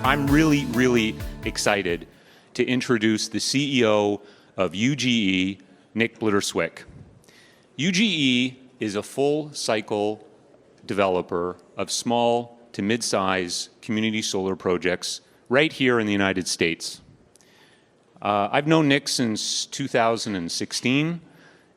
I'm really, really excited to introduce the CEO of UGE, Nick Blitterswyk. UGE is a full-cycle developer of small to mid-size community solar projects right here in the United States. I've known Nick since 2016,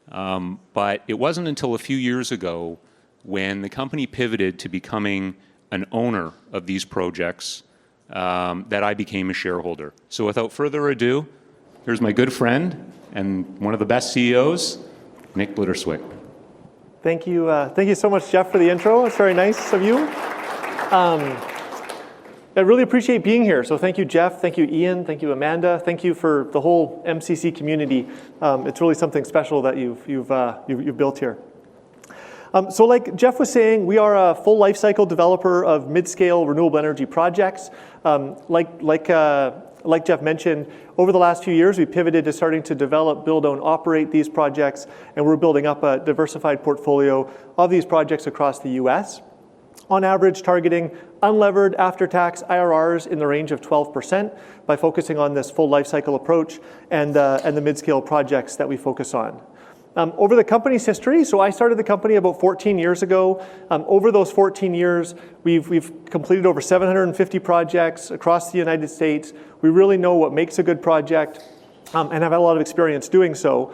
but it wasn't until a few years ago when the company pivoted to becoming an owner of these projects that I became a shareholder. So without further ado, here's my good friend and one of the best CEOs, Nick Blitterswyk. Thank you so much, Jeff, for the intro. It's very nice of you. I really appreciate being here. So thank you, Jeff. Thank you, Ian. Thank you, Amanda. Thank you for the whole MCC community. It's really something special that you've built here. So like Jeff was saying, we are a full life cycle developer of mid-scale renewable energy projects. Like Jeff mentioned, over the last few years, we pivoted to starting to develop, build, own, operate these projects, and we're building up a diversified portfolio of these projects across the US. On average, targeting unlevered after-tax IRRs in the range of 12% by focusing on this full life cycle approach and the mid-scale projects that we focus on. Over the company's history, so I started the company about 14 years ago. Over those 14 years, we've completed over 750 projects across the United States. We really know what makes a good project and have had a lot of experience doing so.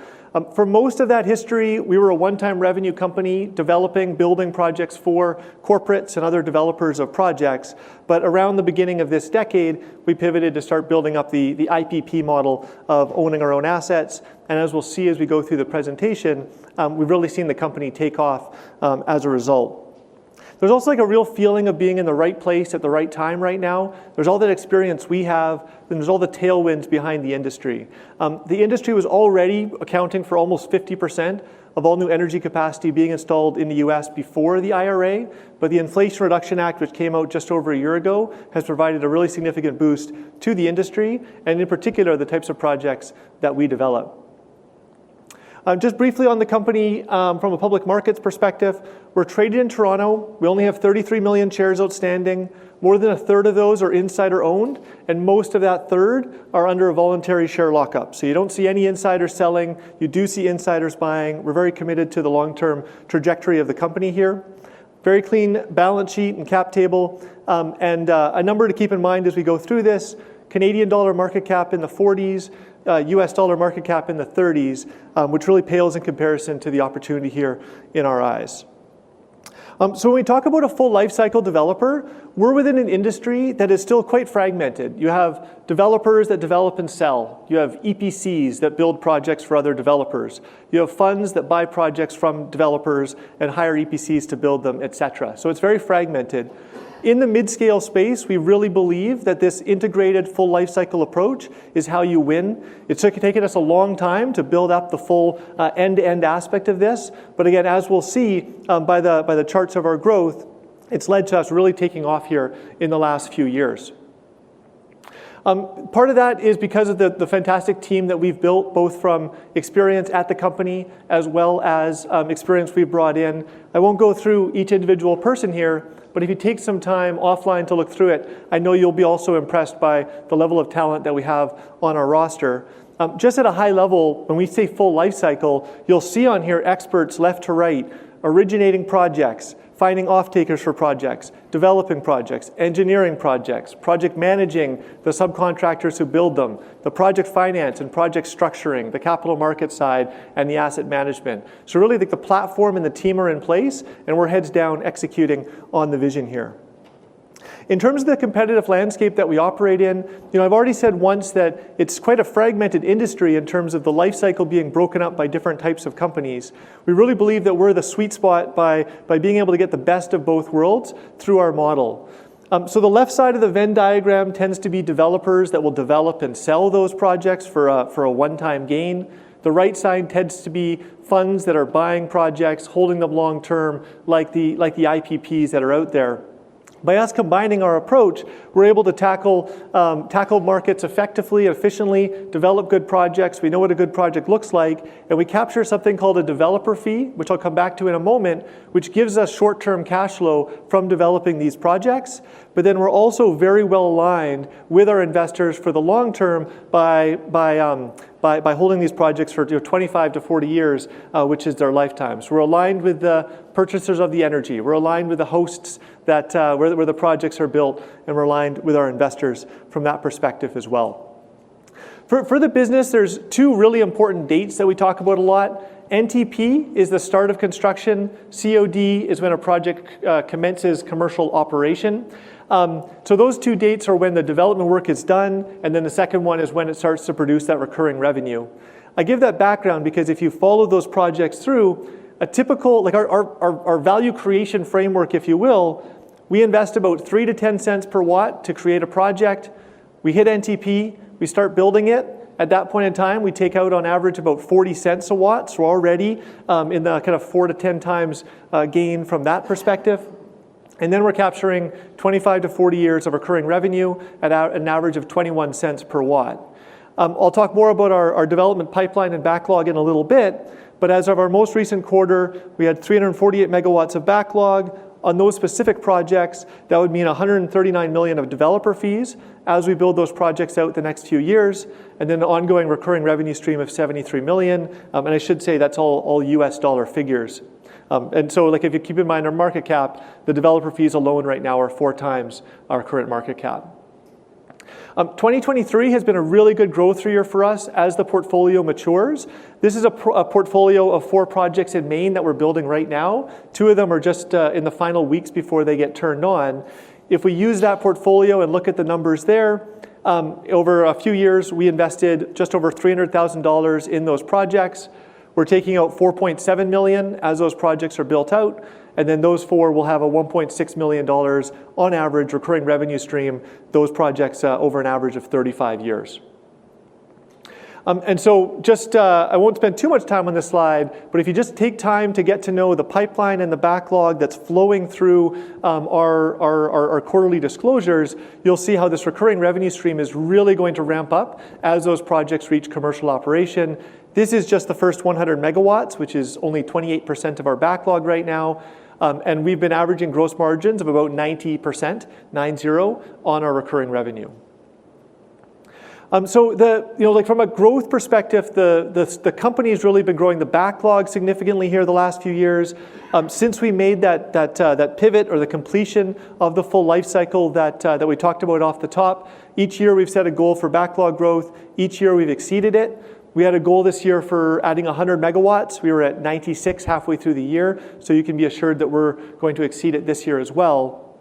For most of that history, we were a one-time revenue company developing, building projects for corporates and other developers of projects. But around the beginning of this decade, we pivoted to start building up the IPP model of owning our own assets. And as we'll see as we go through the presentation, we've really seen the company take off as a result. There's also like a real feeling of being in the right place at the right time right now. There's all that experience we have, and there's all the tailwinds behind the industry. The industry was already accounting for almost 50% of all new energy capacity being installed in the US before the IRA, but the Inflation Reduction Act, which came out just over a year ago, has provided a really significant boost to the industry, and in particular, the types of projects that we develop. Just briefly on the company, from a public markets perspective, we're traded in Toronto. We only have 33 million shares outstanding. More than a third of those are insider owned, and most of that third are under a voluntary share lockup. So you don't see any insiders selling. You do see insiders buying. We're very committed to the long-term trajectory of the company here. Very clean balance sheet and cap table, and a number to keep in mind as we go through this: Canadian dollar market cap in the 40s, US dollar market cap in the 30s, which really pales in comparison to the opportunity here in our eyes. So when we talk about a full life cycle developer, we're within an industry that is still quite fragmented. You have developers that develop and sell. You have EPCs that build projects for other developers. You have funds that buy projects from developers and hire EPCs to build them, etc. So it's very fragmented. In the mid-scale space, we really believe that this integrated full life cycle approach is how you win. It's taken us a long time to build up the full end-to-end aspect of this. But again, as we'll see by the charts of our growth, it's led to us really taking off here in the last few years. Part of that is because of the fantastic team that we've built, both from experience at the company as well as experience we've brought in. I won't go through each individual person here, but if you take some time offline to look through it, I know you'll be also impressed by the level of talent that we have on our roster. Just at a high level, when we say full life cycle, you'll see on here experts left to right, originating projects, finding off-takers for projects, developing projects, engineering projects, project managing the subcontractors who build them, the project finance and project structuring, the capital market side, and the asset management. So really the platform and the team are in place, and we're heads down executing on the vision here. In terms of the competitive landscape that we operate in, I've already said once that it's quite a fragmented industry in terms of the life cycle being broken up by different types of companies. We really believe that we're the sweet spot by being able to get the best of both worlds through our model. So the left side of the Venn diagram tends to be developers that will develop and sell those projects for a one-time gain. The right side tends to be funds that are buying projects, holding them long-term, like the IPPs that are out there. By us combining our approach, we're able to tackle markets effectively, efficiently, develop good projects. We know what a good project looks like, and we capture something called a developer fee, which I'll come back to in a moment, which gives us short-term cash flow from developing these projects. But then we're also very well aligned with our investors for the long term by holding these projects for 25 to 40 years, which is their lifetimes. We're aligned with the purchasers of the energy. We're aligned with the hosts that where the projects are built, and we're aligned with our investors from that perspective as well. For the business, there's two really important dates that we talk about a lot. NTP is the start of construction. COD is when a project commences commercial operation. So those two dates are when the development work is done, and then the second one is when it starts to produce that recurring revenue. I give that background because if you follow those projects through, a typical, like our value creation framework, if you will, we invest about 3 to 10 cents per watt to create a project. We hit NTP, we start building it. At that point in time, we take out on average about 40 cents a watt, so we're already in the kind of 4 to 10 times gain from that perspective. And then we're capturing 25 to 40 years of recurring revenue at an average of 21 cents per watt. I'll talk more about our development pipeline and backlog in a little bit, but as of our most recent quarter, we had 348 megawatts of backlog. On those specific projects, that would mean 139 million of developer fees as we build those projects out the next few years, and then an ongoing recurring revenue stream of 73 million. And I should say that's all US dollar figures. And so like if you keep in mind our market cap, the developer fees alone right now are 4 times our current market cap. 2023 has been a really good growth year for us as the portfolio matures. This is a portfolio of 4 projects in Maine that we're building right now. 2 of them are just in the final weeks before they get turned on. If we use that portfolio and look at the numbers there, over a few years, we invested just over $300,000 in those projects. We're taking out $4.7 million as those projects are built out, and then those 4 will have a $1.6 million on average recurring revenue stream, those projects over an average of 35 years. And so just, I won't spend too much time on this slide, but if you just take time to get to know the pipeline and the backlog that's flowing through our quarterly disclosures, you'll see how this recurring revenue stream is really going to ramp up as those projects reach commercial operation. This is just the first 100 megawatts, which is only 28% of our backlog right now. And we've been averaging gross margins of about 90%, 90, on our recurring revenue. So like from a growth perspective, the company's really been growing the backlog significantly here the last few years. Since we made that pivot or the completion of the full life cycle that we talked about off the top, each year we've set a goal for backlog growth. Each year we've exceeded it. We had a goal this year for adding 100 megawatts. We were at 96 halfway through the year, so you can be assured that we're going to exceed it this year as well.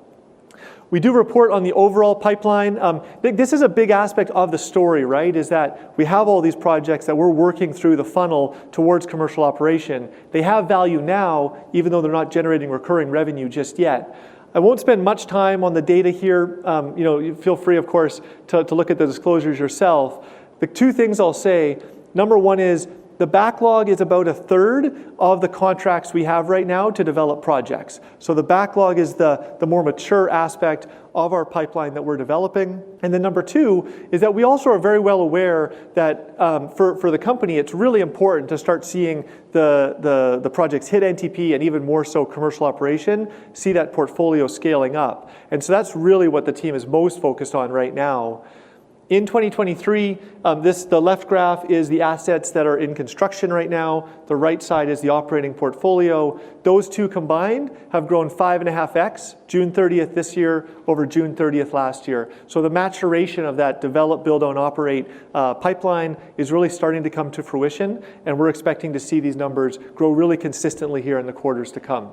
We do report on the overall pipeline. This is a big aspect of the story, right, is that we have all these projects that we're working through the funnel towards commercial operation. They have value now, even though they're not generating recurring revenue just yet. I won't spend much time on the data here. You feel free, of course, to look at the disclosures yourself. The 2 things I'll say, number 1 is the backlog is about 1/3 of the contracts we have right now to develop projects. So the backlog is the more mature aspect of our pipeline that we're developing. And then number 2 is that we also are very well aware that for the company, it's really important to start seeing the projects hit NTP and even more so commercial operation, see that portfolio scaling up. And so that's really what the team is most focused on right now. In 2023, the left graph is the assets that are in construction right now. The right side is the operating portfolio. Those 2 combined have grown 5.5x, June 30th this year over June 30th last year. So the maturation of that develop, build, own, operate pipeline is really starting to come to fruition, and we're expecting to see these numbers grow really consistently here in the quarters to come.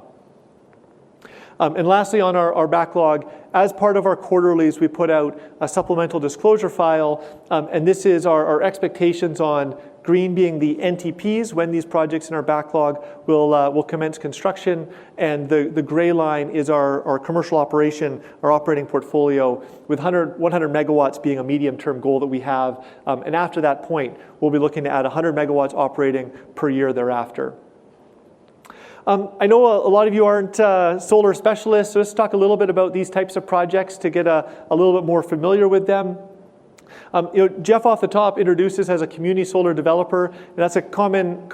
And lastly, on our backlog, as part of our quarterlies, we put out a supplemental disclosure file, and this is our expectations on green being the NTPs, when these projects in our backlog will commence construction, and the gray line is our commercial operation, our operating portfolio, with 100 megawatts being a medium-term goal that we have. And after that point, we'll be looking to add 100 megawatts operating per year thereafter. I know a lot of you aren't solar specialists, so let's talk a little bit about these types of projects to get a little bit more familiar with them. Jeff off the top introduces as a community solar developer, and that's a common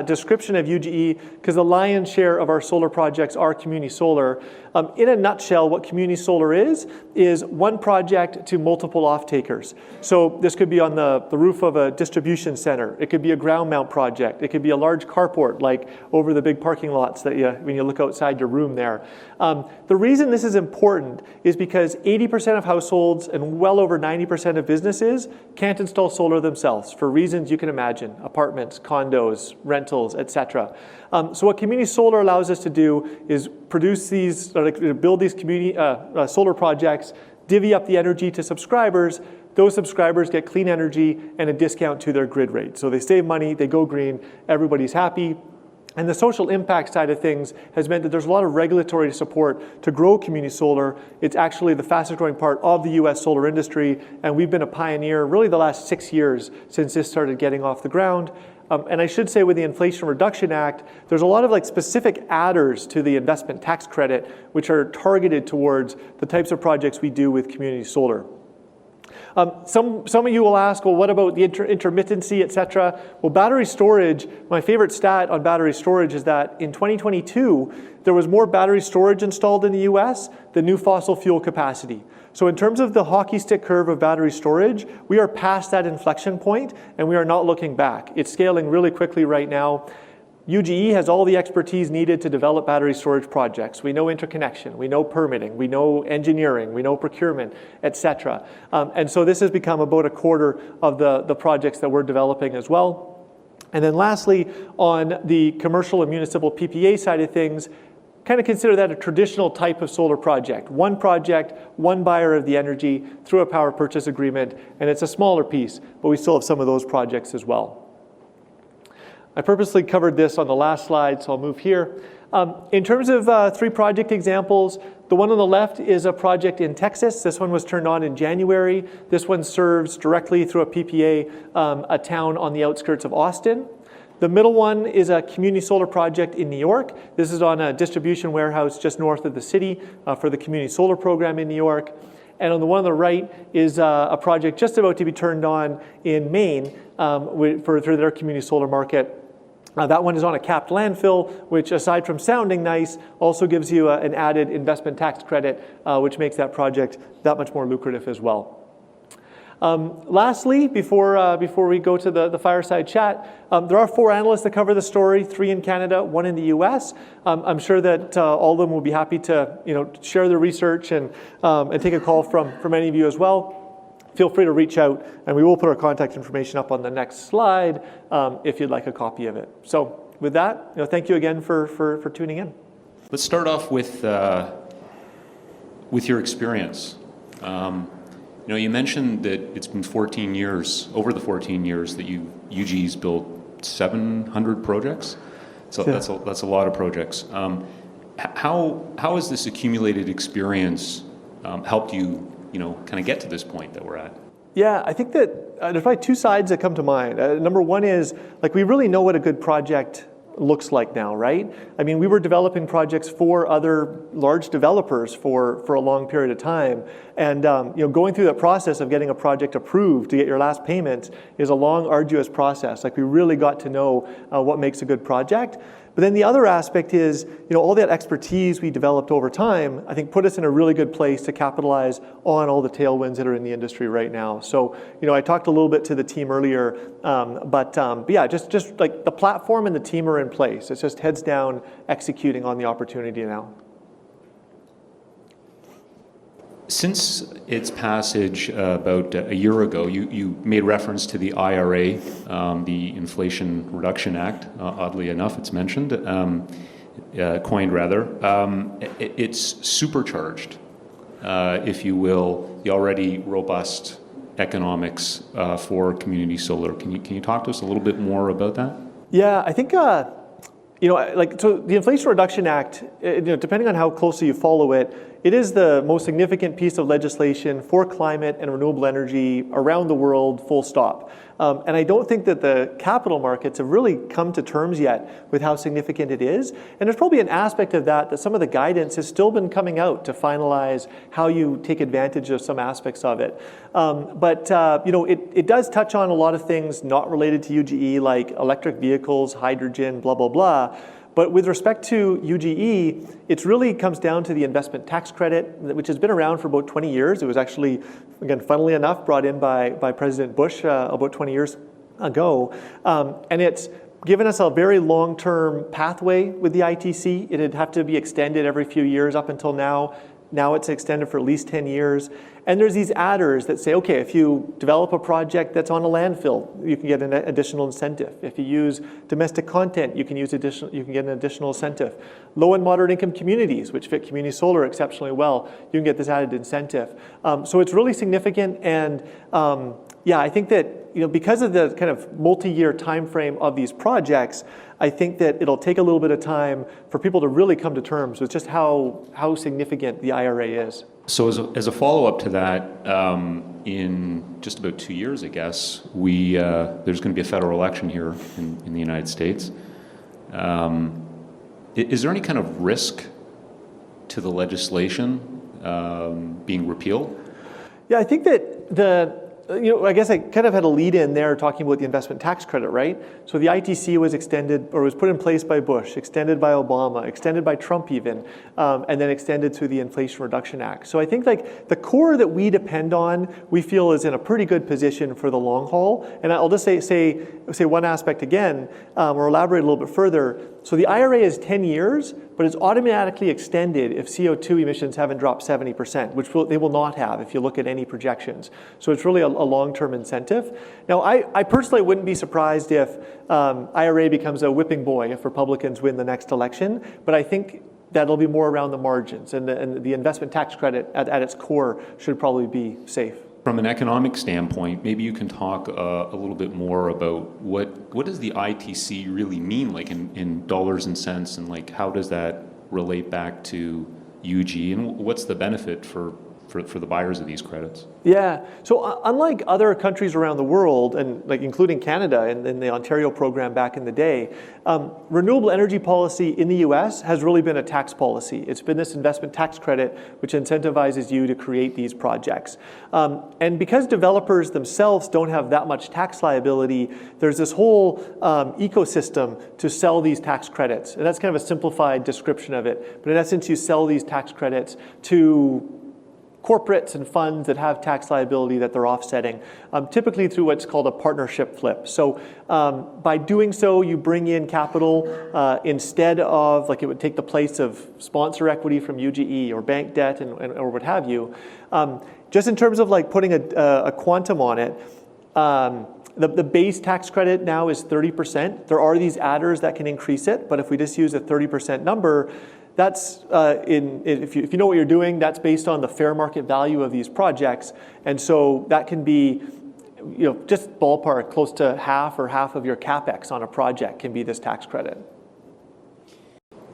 description of UGE because the lion's share of our solar projects are community solar. In a nutshell, what community solar is one project to multiple off-takers. So this could be on the roof of a distribution center. It could be a ground mount project. It could be a large carport like over the big parking lots that when you look outside your room there. The reason this is important is because 80% of households and well over 90% of businesses can't install solar themselves for reasons you can imagine: apartments, condos, rentals, etc. So what community solar allows us to do is produce these, build these community solar projects, divvy up the energy to subscribers. Those subscribers get clean energy and a discount to their grid rate. So they save money, they go green, everybody's happy. And the social impact side of things has meant that there's a lot of regulatory support to grow community solar. It's actually the fastest growing part of the US solar industry, and we've been a pioneer really the last 6 years since this started getting off the ground. And I should say with the Inflation Reduction Act, there's a lot of specific adders to the investment tax credit, which are targeted towards the types of projects we do with community solar. Some of you will ask, well, what about the intermittency, et cetera? Well, battery storage, my favorite stat on battery storage is that in 2022, there was more battery storage installed in the US than new fossil fuel capacity. So in terms of the hockey stick curve of battery storage, we are past that inflection point and we are not looking back. It's scaling really quickly right now. UGE has all the expertise needed to develop battery storage projects. We know interconnection, we know permitting, we know engineering, we know procurement, et cetera. And so this has become about a quarter of the projects that we're developing as well. And then lastly, on the commercial and municipal PPA side of things, kind of consider that a traditional type of solar project. One project, one buyer of the energy through a power purchase agreement, and it's a smaller piece, but we still have some of those projects as well. I purposely covered this on the last slide, so I'll move here. In terms of 3 project examples, the one on the left is a project in Texas. This one was turned on in January. This one serves directly through a PPA, a town on the outskirts of Austin. The middle one is a community solar project in New York. This is on a distribution warehouse just north of the city for the community solar program in New York. And on the one on the right is a project just about to be turned on in Maine through their community solar market. That one is on a capped landfill, which aside from sounding nice, also gives you an added investment tax credit, which makes that project that much more lucrative as well. Lastly, before we go to the fireside chat, there are 4 analysts that cover the story, 3 in Canada, 1 in the US. I'm sure that all of them will be happy to share their research and take a call from any of you as well. Feel free to reach out, and we will put our contact information up on the next slide if you'd like a copy of it. So with that, thank you again for tuning in. Let's start off with your experience. You mentioned that it's been 14 years, over the 14 years that UGE's built 700 projects. So yeah. That's a lot of projects. How has this accumulated experience helped you, kind of get to this point that we're at? Yeah, I think that there's probably 2 sides that come to mind. Number one is, we really know what a good project looks like now, right? I mean, we were developing projects for other large developers for a long period of time. And going through that process of getting a project approved to get your last payment is a long, arduous process. We really got to know what makes a good project. But then the other aspect is, all that expertise we developed over time, I think put us in a really good place to capitalize on all the tailwinds that are in the industry right now. So, I talked a little bit to the team earlier, but yeah, just the platform and the team are in place. It's just heads down executing on the opportunity now. Since its passage about a year ago, you made reference to the IRA, the Inflation Reduction Act. Oddly enough, it's mentioned, coined rather. It's supercharged, if you will, the already robust economics for community solar. Can you talk to us a little bit more about that? Yeah, I think so the Inflation Reduction Act, depending on how closely you follow it, it is the most significant piece of legislation for climate and renewable energy around the world, full stop. And I don't think that the capital markets have really come to terms yet with how significant it is. And there's probably an aspect of that some of the guidance has still been coming out to finalize how you take advantage of some aspects of it. It does touch on a lot of things not related to UGE, like electric vehicles, hydrogen, blah, blah, blah. But with respect to UGE, it really comes down to the investment tax credit, which has been around for about 20 years. It was actually, again, funnily enough, brought in by President Bush about 20 years ago. And it's given us a very long-term pathway with the ITC. It'd have to be extended every few years up until now. Now it's extended for at least 10 years. And there's these adders that say, okay, if you develop a project that's on a landfill, you can get an additional incentive. If you use domestic content, you can get an additional incentive. Low and moderate income communities, which fit community solar exceptionally well, you can get this added incentive. So it's really significant. And I think that because of the kind of multi-year time frame of these projects, I think that it'll take a little bit of time for people to really come to terms with just how significant the IRA is. So as a follow-up to that, in just about 2 years, I guess, there's going to be a federal election here in the United States. Is there any kind of risk to the legislation being repealed? Yeah, I think that I guess I kind of had a lead in there talking about the investment tax credit, right? So the ITC was extended, or was put in place by Bush, extended by Obama, extended by Trump even, and then extended through the Inflation Reduction Act. So I think like the core that we depend on, we feel is in a pretty good position for the long haul. And I'll just say one aspect again, or elaborate a little bit further. So the IRA is 10 years, but it's automatically extended if CO2 emissions haven't dropped 70%, which they will not have if you look at any projections. So it's really a long-term incentive. Now, I personally wouldn't be surprised if IRA becomes a whipping boy if Republicans win the next election, but I think that'll be more around the margins, and the investment tax credit at its core should probably be safe. From an economic standpoint, maybe you can talk a little bit more about what does the ITC really mean, like in dollars and cents, and like how does that relate back to UG, and what's the benefit for the buyers of these credits? Yeah, so unlike other countries around the world, and like including Canada and the Ontario program back in the day, renewable energy policy in the US has really been a tax policy. It's been this investment tax credit which incentivizes you to create these projects. And because developers themselves don't have that much tax liability, there's this whole ecosystem to sell these tax credits. And that's kind of a simplified description of it. But in essence, you sell these tax credits to corporates and funds that have tax liability that they're offsetting, typically through what's called a partnership flip. So by doing so, you bring in capital instead of, like it would take the place of sponsor equity from UGE or bank debt or what have you. Just in terms of like putting a quantum on it, the base tax credit now is 30%. There are these adders that can increase it, but if we just use a 30% number, that's, if you know what you're doing, that's based on the fair market value of these projects. And so that can be, just ballpark, close to half of your CapEx on a project can be this tax credit.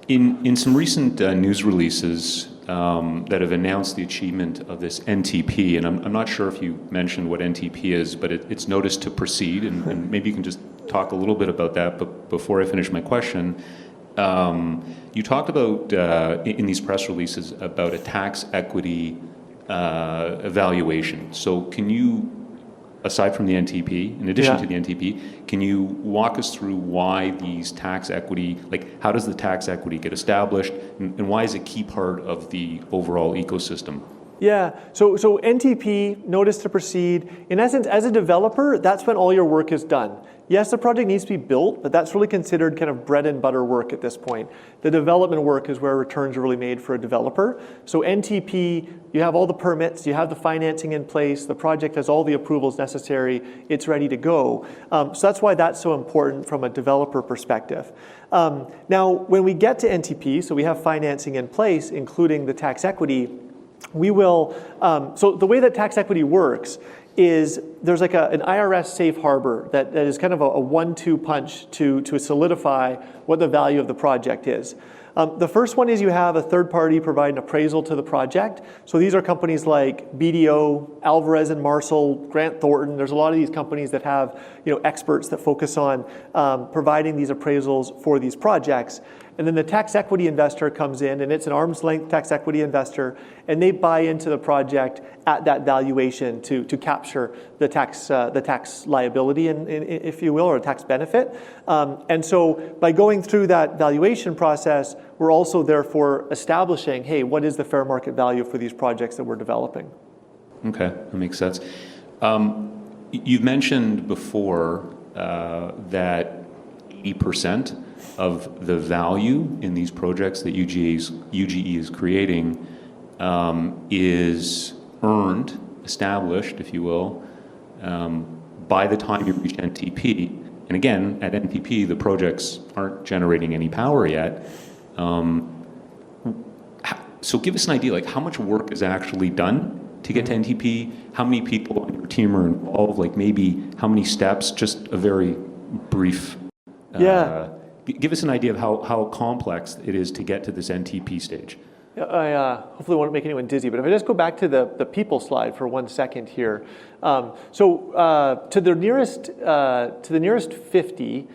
In some recent news releases that have announced the achievement of this NTP, and I'm not sure if you mentioned what NTP is, but it's notice to proceed, and maybe you can just talk a little bit about that. But before I finish my question, you talked about, in these press releases, about a tax equity evaluation. So can you, aside from the NTP, in addition to the NTP, can you walk us through why these tax equity, like how does the tax equity get established, and why is it a key part of the overall ecosystem? Yeah, so NTP, notice to proceed, in essence, as a developer, that's when all your work is done. Yes, the project needs to be built, but that's really considered kind of bread and butter work at this point. The development work is where returns are really made for a developer. So NTP, you have all the permits, you have the financing in place, the project has all the approvals necessary, it's ready to go. So that's why that's so important from a developer perspective. Now, when we get to NTP, so we have financing in place, including the tax equity, we will, so the way that tax equity works is there's like an IRS safe harbor that is kind of a 1-2 punch to solidify what the value of the project is. The first one is you have a third party provide an appraisal to the project. So these are companies like BDO, Alvarez and Marshall, Grant Thornton. There's a lot of these companies that have experts that focus on providing these appraisals for these projects. And then the tax equity investor comes in, and it's an arm's length tax equity investor, and they buy into the project at that valuation to capture the tax liability, if you will, or a tax benefit. And so by going through that valuation process, we're also therefore establishing, hey, what is the fair market value for these projects that we're developing? Okay, that makes sense. You've mentioned before that 80% of the value in these projects that UGE is creating is earned, established, if you will, by the time you reach NTP. And again, at NTP, the projects aren't generating any power yet. So give us an idea, like how much work is actually done to get to NTP? How many people on your team are involved? Like maybe how many steps? Just a very brief. Give us an idea of how complex it is to get to this NTP stage. I hopefully won't make anyone dizzy, but if I just go back to the people slide for 1 second here. To the nearest 50,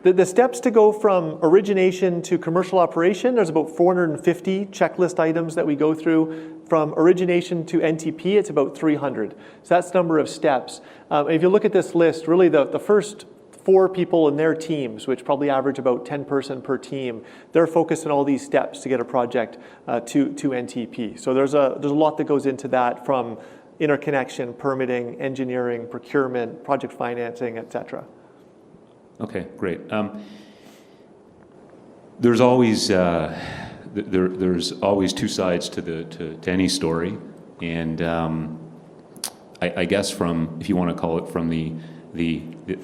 the steps to go from origination to commercial operation, there's about 450 checklist items that we go through. From origination to NTP, it's about 300. So that's the number of steps. If you look at this list, really the first 4 people in their teams, which probably average about 10 person per team, they're focused on all these steps to get a project to NTP. So there's a lot that goes into that, from interconnection, permitting, engineering, procurement, project financing, et cetera. Okay, great. There's always there's always 2 sides to any story, and I guess from, if you want to call it, from the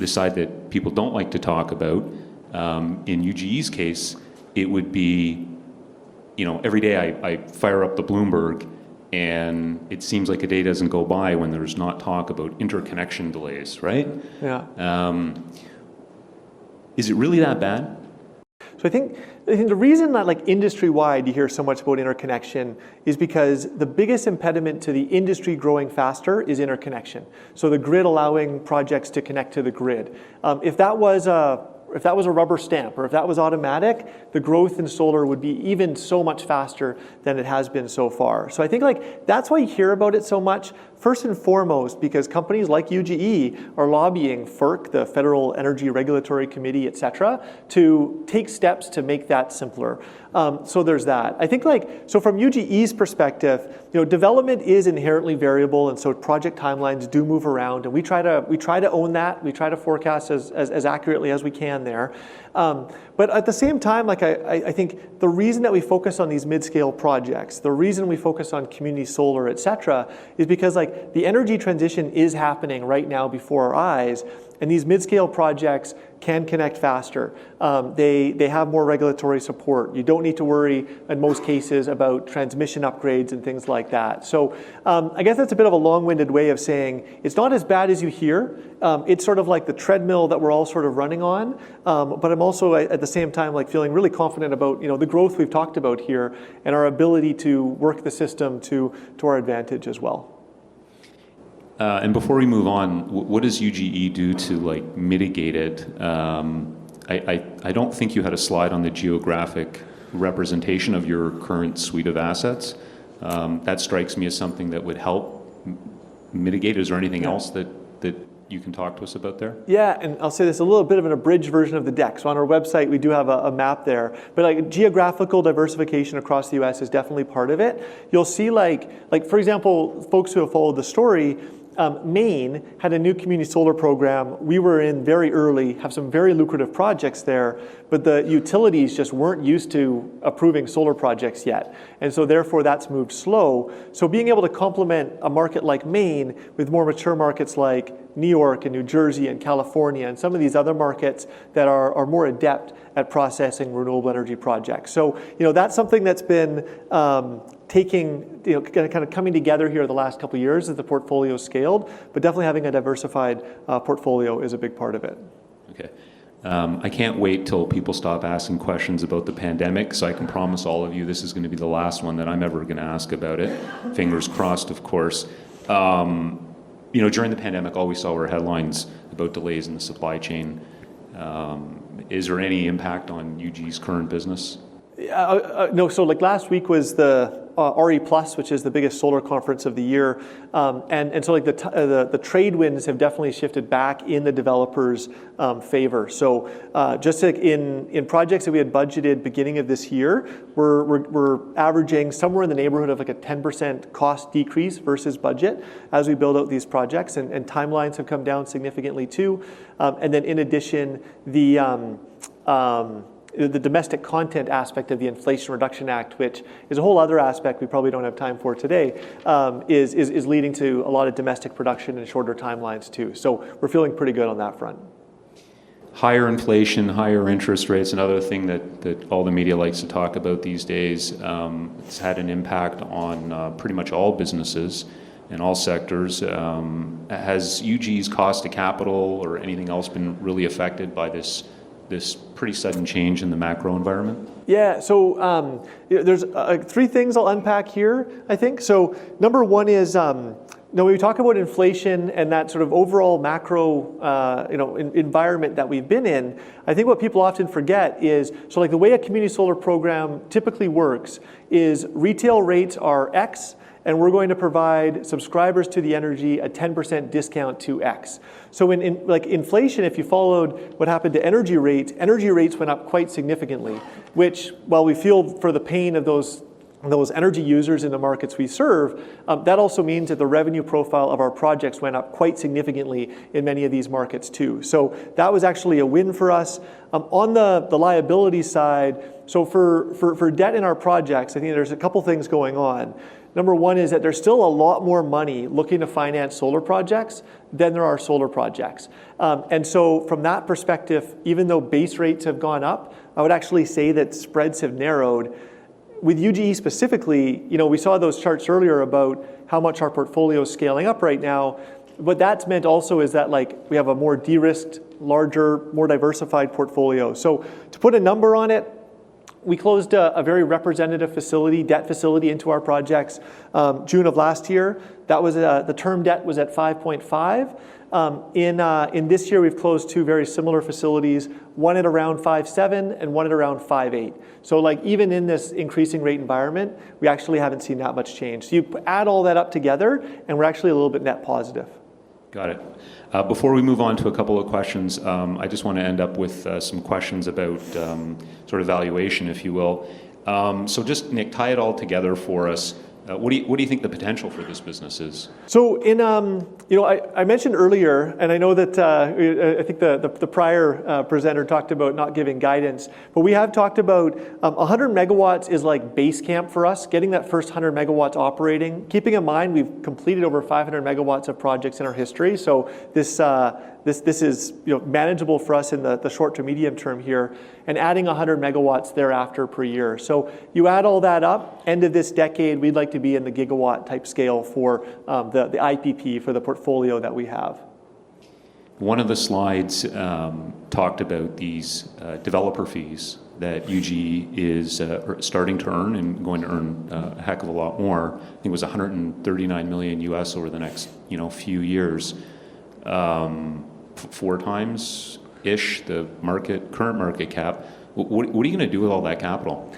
side that people don't like to talk about, in UGE's case, it would be, every day I fire up the Bloomberg and it seems like a day doesn't go by when there's not talk about interconnection delays, right? Yeah. Is it really that bad? So I think the reason that industry-wide you hear so much about interconnection is because the biggest impediment to the industry growing faster is interconnection. So the grid allowing projects to connect to the grid. If that was a rubber stamp, or if that was automatic, the growth in solar would be even so much faster than it has been so far. So I think that's why you hear about it so much. First and foremost, because companies like UGE are lobbying FERC, the Federal Energy Regulatory Committee, et cetera, to take steps to make that simpler. So there's that. I think so from UGE's perspective, development is inherently variable, and so project timelines do move around, and we try to own that. We try to forecast as accurately as we can there. But at the same time, I think the reason that we focus on these mid-scale projects, the reason we focus on community solar, et cetera, is because the energy transition is happening right now before our eyes, and these mid-scale projects can connect faster. They have more regulatory support. You don't need to worry in most cases about transmission upgrades and things like that. So I guess that's a bit of a long-winded way of saying it's not as bad as you hear. It's sort of like the treadmill that we're all sort of running on. But I'm also at the same time feeling really confident about the growth we've talked about here and our ability to work the system to our advantage as well. And before we move on, what does UGE do to mitigate it? I don't think you had a slide on the geographic representation of your current suite of assets. That strikes me as something that would help mitigate. Is there anything else that you can talk to us about there? Yeah, and I'll say this, a little bit of an abridged version of the deck. So on our website, we do have a map there. But geographical diversification across the U.S. is definitely part of it. You'll see for example, folks who have followed the story, Maine had a new community solar program. We were in very early, have some very lucrative projects there, but the utilities just weren't used to approving solar projects yet. And so therefore that's moved slow. So being able to complement a market like Maine with more mature markets like New York and New Jersey and California and some of these other markets that are more adept at processing renewable energy projects. So that's something that's been kind of coming together here the last couple of years as the portfolio scaled, but definitely having a diversified portfolio is a big part of it. Okay. I can't wait till people stop asking questions about the pandemic, so I can promise all of you this is going to be the last one that I'm ever going to ask about it. Fingers crossed, of course. During the pandemic, all we saw were headlines about delays in the supply chain. Is there any impact on UGE's current business? No, so like last week was the RE+, which is the biggest solar conference of the year, and so like the trade winds have definitely shifted back in the developers' favor. So just like in projects that we had budgeted beginning of this year, we're averaging somewhere in the neighborhood of like a 10% cost decrease versus budget as we build out these projects, and timelines have come down significantly too. And then in addition, the domestic content aspect of the Inflation Reduction Act, which is a whole other aspect we probably don't have time for today, is leading to a lot of domestic production and shorter timelines too. So we're feeling pretty good on that front. Higher inflation, higher interest rates, another thing that all the media likes to talk about these days. It's had an impact on pretty much all businesses in all sectors. Has UGE's cost of capital or anything else been really affected by this pretty sudden change in the macro environment? Yeah, so there's three things I'll unpack here, I think. So number one is, when we talk about inflation and that sort of overall macro environment that we've been in, I think what people often forget is, so like the way a community solar program typically works is retail rates are X, and we're going to provide subscribers to the energy a 10% discount to X. So in like inflation, if you followed what happened to energy rates went up quite significantly, which while we feel for the pain of those energy users in the markets we serve, that also means that the revenue profile of our projects went up quite significantly in many of these markets too. So that was actually a win for us. On the liability side, so for debt in our projects, I think there's a couple things going on. Number one is that there's still a lot more money looking to finance solar projects than there are solar projects. And so from that perspective, even though base rates have gone up, I would actually say that spreads have narrowed. With UGE specifically, we saw those charts earlier about how much our portfolio is scaling up right now. What that's meant also is that we have a more de-risked, larger, more diversified portfolio. So to put a number on it, we closed a very representative debt facility into our projects June of last year. That was the term debt was at 5.5. In this year, we've closed two very similar facilities, one at around 5.7 and one at around 5.8. So even in this increasing rate environment, we actually haven't seen that much change. So you add all that up together, and we're actually a little bit net positive. Got it. Before we move on to a couple of questions, I just want to end up with some questions about sort of valuation, if you will. So just, Nick, tie it all together for us. What do you think the potential for this business is? So I mentioned earlier, and I know that I think the prior presenter talked about not giving guidance, but we have talked about 100 megawatts is like base camp for us, getting that first 100 megawatts operating. Keeping in mind, we've completed over 500 megawatts of projects in our history, so this is manageable for us in the short to medium term here, and adding 100 megawatts thereafter per year. So you add all that up, end of this decade, we'd like to be in the gigawatt type scale for the IPP for the portfolio that we have. One of the slides talked about these developer fees that UGE is starting to earn and going to earn a heck of a lot more. I think it was 139 million US over the next few years. 4 times-ish the current market cap. What are you going to do with all that capital?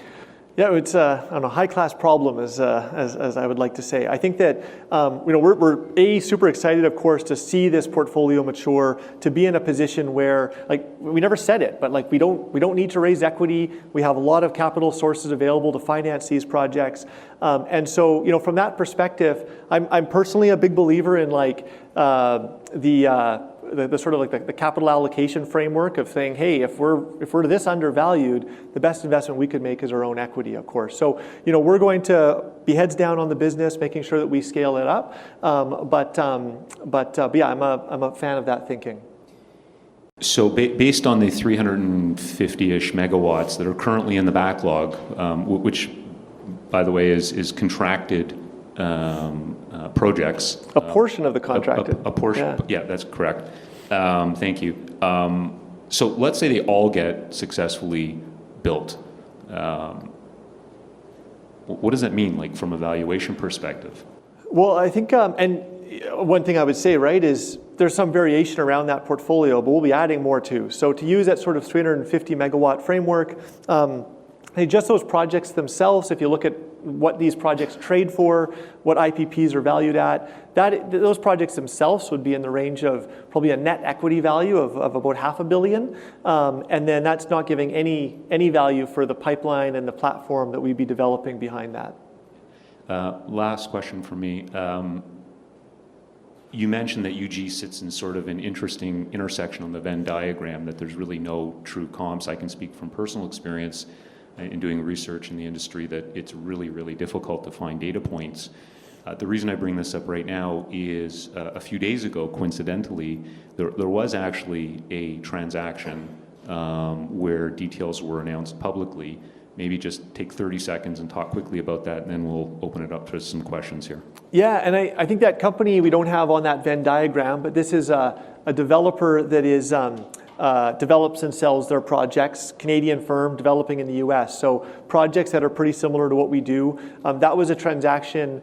Yeah, it's a high-class problem, as I would like to say. I think that we're super excited, of course, to see this portfolio mature, to be in a position where, we never said it, but we don't need to raise equity. We have a lot of capital sources available to finance these projects, and so from that perspective, I'm personally a big believer in the sort of the capital allocation framework of saying, hey, if we're this undervalued, the best investment we could make is our own equity, of course. So we're going to be heads down on the business, making sure that we scale it up. But yeah, I'm a fan of that thinking. So based on the 350-ish megawatts that are currently in the backlog, which, by the way, is contracted projects. A portion of the contracted. A portion, yeah, that's correct. Thank you. So let's say they all get successfully built. What does that mean, like from a valuation perspective? Well, I think, and one thing I would say, right, is there's some variation around that portfolio, but we'll be adding more too. So to use that sort of 350 megawatt framework, just those projects themselves, if you look at what these projects trade for, what IPPs are valued at, those projects themselves would be in the range of probably a net equity value of about $500 million. And then that's not giving any value for the pipeline and the platform that we'd be developing behind that. Last question for me. You mentioned that UGE sits in sort of an interesting intersection on the Venn diagram, that there's really no true comps. I can speak from personal experience in doing research in the industry that it's really, really difficult to find data points. The reason I bring this up right now is a few days ago, coincidentally, there was actually a transaction where details were announced publicly. Maybe just take 30 seconds and talk quickly about that, and then we'll open it up to some questions here. Yeah, and I think that company we don't have on that Venn diagram, but this is a developer that is develops and sells their projects, Canadian firm developing in the US. So projects that are pretty similar to what we do. That was a transaction,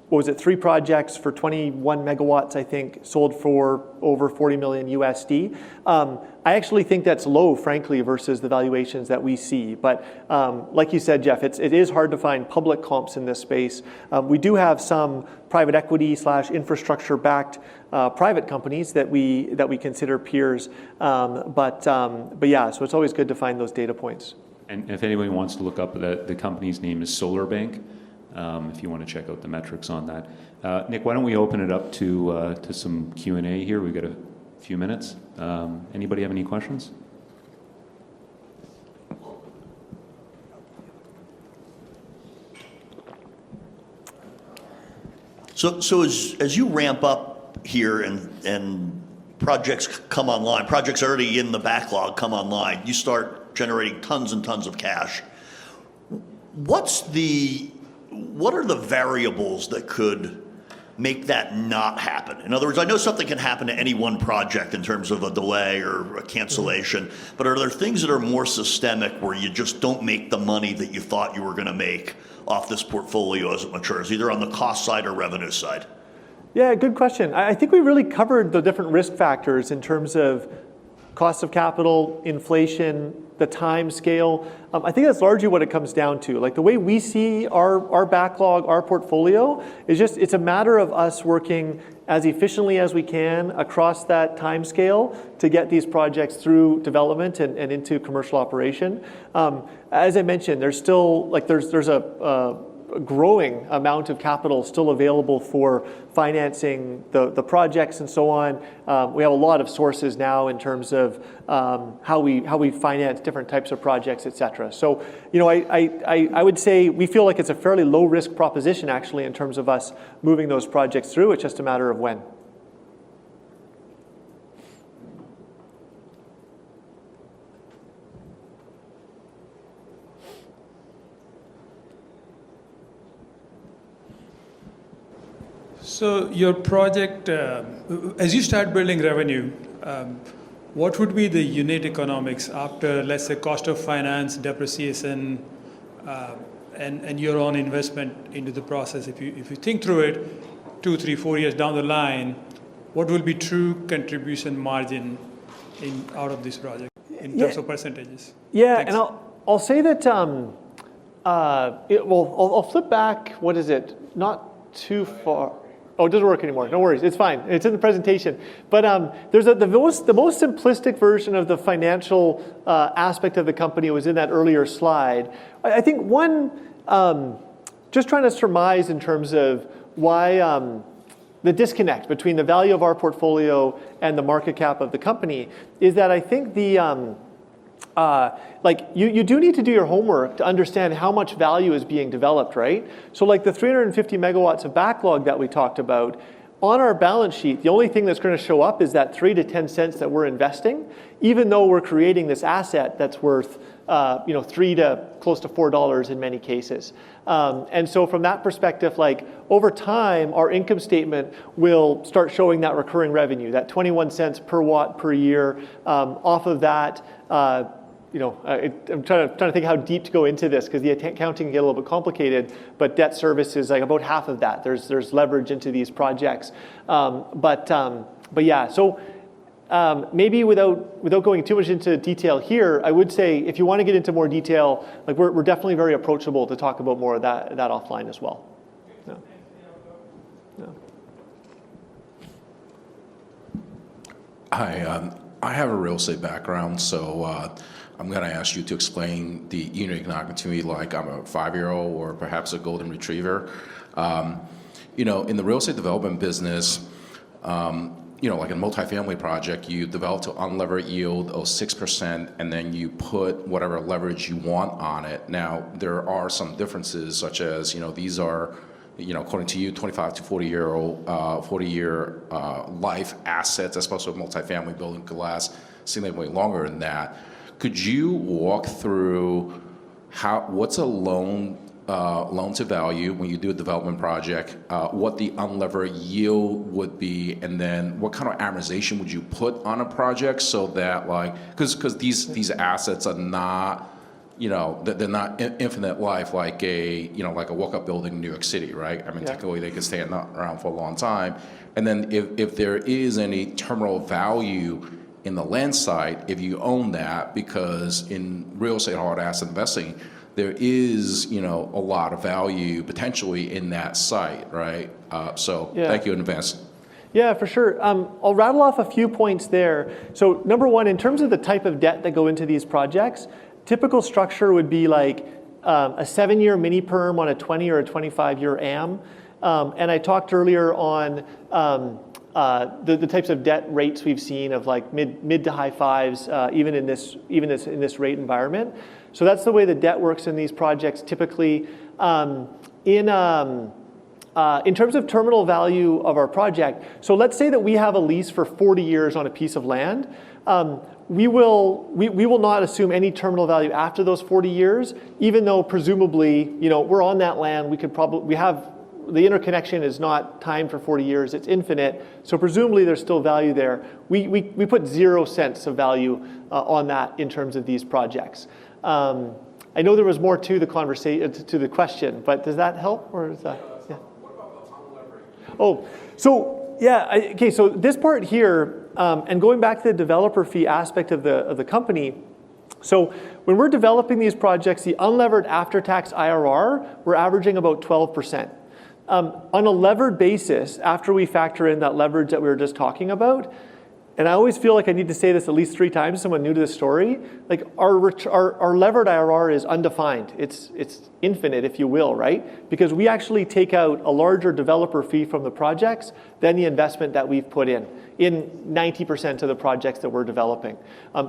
what was it, 3 projects for 21 megawatts, I think, sold for over 40 million USD. I actually think that's low, frankly, versus the valuations that we see. But like you said, Jeff, it is hard to find public comps in this space. We do have some private equity / infrastructure-backed private companies that we consider peers. But yeah, so it's always good to find those data points. And if anyone wants to look up, the company's name is SolarBank. If you want to check out the metrics on that. Nick, why don't we open it up to some Q&A here? We've got a few minutes. Anybody have any questions? So as you ramp up here and projects come online, projects already in the backlog come online, you start generating tons and tons of cash. What are the variables that could make that not happen? In other words, I know something can happen to any one project in terms of a delay or a cancellation, but are there things that are more systemic where you just don't make the money that you thought you were going to make off this portfolio as it matures, either on the cost side or revenue side? Yeah, good question. I think we really covered the different risk factors in terms of cost of capital, inflation, the time scale. I think that's largely what it comes down to. Like the way we see our backlog, our portfolio, is just, it's a matter of us working as efficiently as we can across that time scale to get these projects through development and into commercial operation. As I mentioned, there's still, like there's a growing amount of capital still available for financing the projects and so on. We have a lot of sources now in terms of how we finance different types of projects, et cetera. So, you know, I would say we feel like it's a fairly low risk proposition actually in terms of us moving those projects through. It's just a matter of when. So your project, as you start building revenue, what would be the unit economics after, let's say, cost of finance, depreciation, and your own investment into the process? If you think through it, 2, 3, 4 years down the line, what will be true contribution margin out of this project in terms of percentages? Yeah, Thanks. and I'll say that, I'll flip back, what is it? Not too far. Oh, it doesn't work anymore. No worries. It's fine. It's in the presentation. But there's the most simplistic version of the financial aspect of the company was in that earlier slide. I think one, just trying to surmise in terms of why the disconnect between the value of our portfolio and the market cap of the company is that I think the like you do need to do your homework to understand how much value is being developed, right? So like the 350 megawatts of backlog that we talked about, on our balance sheet, the only thing that's going to show up is that 3 to 10 cents that we're investing, even though we're creating this asset that's worth $3 to close to $4 in many cases. And so from that perspective, like over time, our income statement will start showing that recurring revenue, that 21 cents per watt per year. Off of that, I'm trying to think how deep to go into this because the accounting can get a little bit complicated, but debt service is like about half of that. There's leverage into these projects. But yeah, so maybe without going too much into detail here, I would say if you want to get into more detail, like we're definitely very approachable to talk about more of that offline as well. Yeah. Yeah. Hi, I have a real estate background, so I'm going to ask you to explain the unit economics to me like I'm a 5-year-old or perhaps a golden retriever. In the real estate development business, like a multifamily project, you develop to unlevered yield of 6%, and then you put whatever leverage you want on it. Now, there are some differences, such as, these are, according to you, 25 to 40-year life assets, especially with multifamily building could last significantly longer than that. Could you walk through what's a loan to value when you do a development project, what the unlevered yield would be, and then what kind of amortization would you put on a project so that because these assets are not, they're not infinite life like a walk-up building in New York City, right? I mean, technically they can stay around for a long time. And then if there is any terminal value in the land site, if you own that, because in real estate hard asset investing, there is, a lot of value potentially in that site, right? Thank you in advance. Yeah, for sure. I'll rattle off a few points there. So number one, in terms of the type of debt that go into these projects, typical structure would be like a 7-year mini perm on a 20 or a 25-year AM. And I talked earlier on the types of debt rates we've seen of like mid to high fives, even in this rate environment. So that's the way the debt works in these projects typically. In terms of terminal value of our project, so let's say that we have a lease for 40 years on a piece of land. We will not assume any terminal value after those 40 years, even though presumably, we're on that land. We have the interconnection is not timed for 40 years; it's infinite. So presumably, there's still value there. We put 0 cents of value on that in terms of these projects. I know there was more to the conversation, to the question, but does that help, or is that? Yeah. What about the okay. So this part here, and going back to the developer fee aspect of the company. So when we're developing these projects, the unlevered after-tax IRR, we're averaging about 12%. On a levered basis, after we factor in that leverage that we were just talking about, and I always feel like I need to say this at least 3 times to someone new to the story, like our levered IRR is undefined. It's infinite, if you will, right? Because we actually take out a larger developer fee from the projects than the investment that we've put in 90% of the projects that we're developing.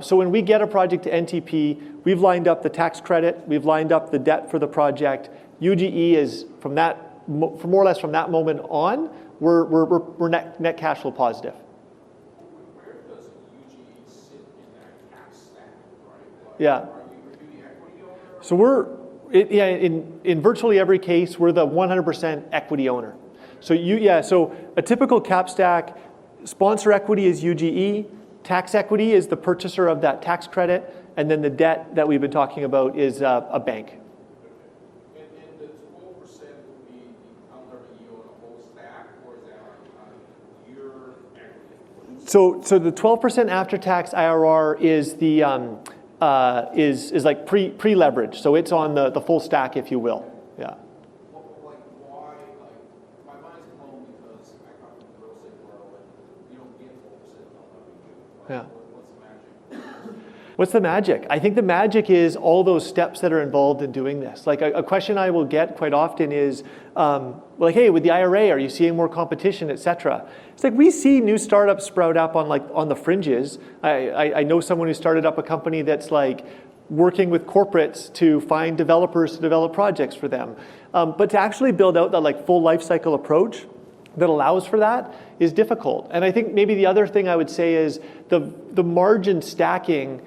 So when we get a project to NTP, we've lined up the tax credit, we've lined up the debt for the project. UGE is from more or less from that moment on, we're net cash flow positive. Where does UGE sit in that cap stack, right? Yeah. Are you the equity owner? So in virtually every case, we're the 100% equity owner. So so a typical cap stack, sponsor equity is UGE, tax equity is the purchaser of that tax credit, and then the debt that we've been talking about is a bank. So the 12% after-tax IRR is the is like pre-leverage. So it's on the full stack, if you will. Yeah. Why? My mind's blown because I come from the real estate world and you don't get 12% on Yeah. What's the magic? What's the magic? I think the magic is all those steps that are involved in doing this. Like a question I will get quite often is, hey, with the IRA, are you seeing more competition, et cetera? It's like we see new startups sprout up on the fringes. I know someone who started up a company that's like working with corporates to find developers to develop projects for them. But to actually build out that like full life cycle approach that allows for that is difficult. And I think maybe the other thing I would say is the margin stacking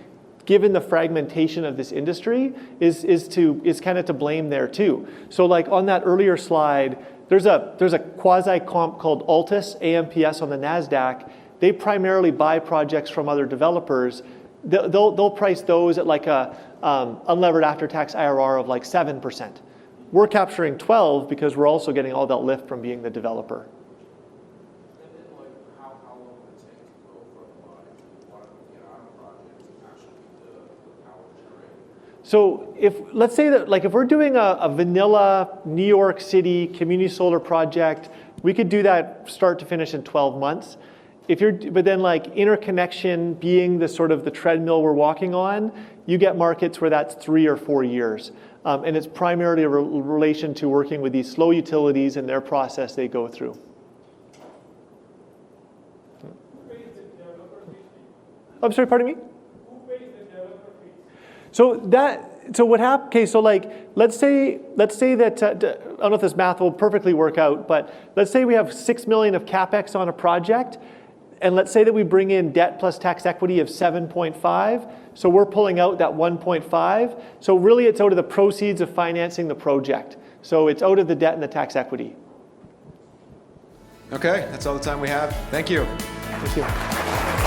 given the fragmentation of this industry, is kind of to blame there too. So like on that earlier slide, there's a quasi-comp called Altus, AMPS on the NASDAQ. They primarily buy projects from other developers. They'll price those at like a unlevered after-tax IRR of like 7%. We're capturing 12 because we're also getting all that lift from being the developer. So let's say that like if we're doing a vanilla New York City community solar project, we could do that start to finish in 12 months. But then like interconnection being the sort of the treadmill we're walking on, you get markets where that's 3 or 4 years. And it's primarily a relation to working with these slow utilities and their process they go through. I'm sorry, pardon me? So what happened? Okay, so like let's say that I don't know if this math will perfectly work out, but let's say we have $6 million of capex on a project, and let's say that we bring in debt plus tax equity of 7.5. So we're pulling out that 1.5. So really, it's out of the proceeds of financing the project. So it's out of the debt and the tax equity. Okay, that's all the time we have. Thank you. Thank you.